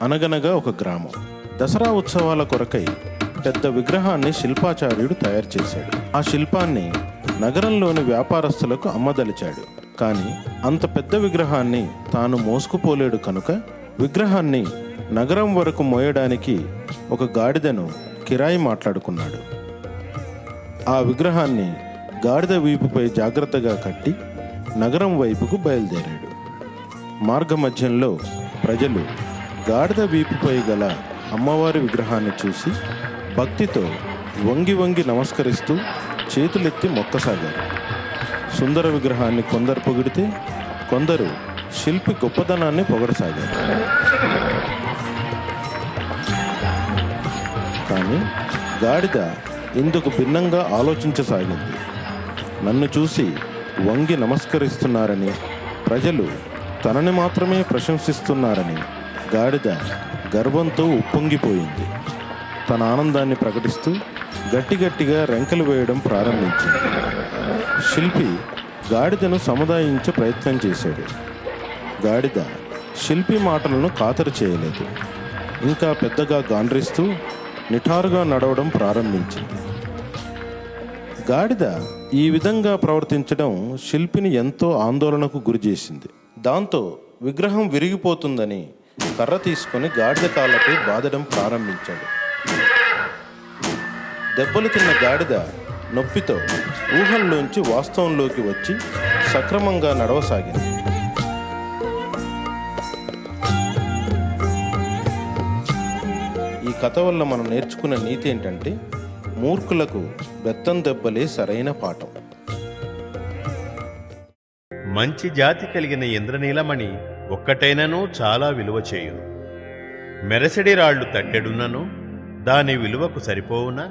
అనగనగా ఒక గ్రామం. దసరా ఉత్సవాల కొరకై పెద్ద విగ్రహాన్ని శిల్పాచార్యుడు తయారు చేశాడు. ఆ శిల్పాన్ని నగరంలోని వ్యాపారస్తులకు అమ్మదలిచాడు. కానీ అంత పెద్ద విగ్రహాన్ని తాను మోసుకుపోలేడు కనుక విగ్రహాన్ని నగరం వరకు మోయడానికి ఒక గాడిదను కిరాయి మాట్లాడుకున్నాడు. ఆ విగ్రహాన్ని గాడిద వీపుపై జాగ్రత్తగా కట్టి నగరం వైపుకు బయలుదేరాడు. మార్గమధ్యంలో ప్రజలు గాడిద వీపుపై గల అమ్మవారి విగ్రహాన్ని చూసి భక్తితో వంగి వంగి నమస్కరిస్తూ చేతులెత్తి మొక్కసాగారు. సుందర విగ్రహాన్ని కొందరు పొగిడితే కొందరు శిల్పి గొప్పదనాన్ని పొగడసాగారు. కానీ గాడిద ఇందుకు భిన్నంగా ఆలోచించసాగింది. నన్ను చూసి వంగి నమస్కరిస్తున్నారని, ప్రజలు తనని మాత్రమే ప్రశంసిస్తున్నారని గాడిద గర్వంతో ఉప్పొంగిపోయింది. తన ఆనందాన్ని ప్రకటిస్తూ గట్టిగట్టిగా రెంకలు వేయడం ప్రారంభించింది. శిల్పి గాడిదను సముదాయించే ప్రయత్నం చేశాడు. గాడిద శిల్పి మాటలను ఖాతరు చేయలేదు. ఇంకా పెద్దగా గాండ్రిస్తూ నిఠారుగా నడవడం ప్రారంభించింది. గాడిద ఈ విధంగా ప్రవర్తించడం శిల్పిని ఎంతో ఆందోళనకు గురిచేసింది. దాంతో విగ్రహం విరిగిపోతుందని కర్ర తీసుకొని గాడిద కాళ్ళపై బాదడం ప్రారంభించాడు. దెబ్బలు తిన్న గాడిద నొప్పితో ఊహల్లోంచి వాస్తవంలోకి వచ్చి సక్రమంగా నడవసాగింది. ఈ కథ వల్ల మనం నేర్చుకున్న నీతి ఏంటంటే, మూర్ఖులకు బెత్తం దెబ్బలే సరైన పాఠం. మంచి జాతి కలిగిన ఇంద్రనీలమణి ఒక్కటైనను చాలా విలువ చేయును. మెరసడి రాళ్లు తట్టెడున్నను దాని విలువకు సరిపోవునా?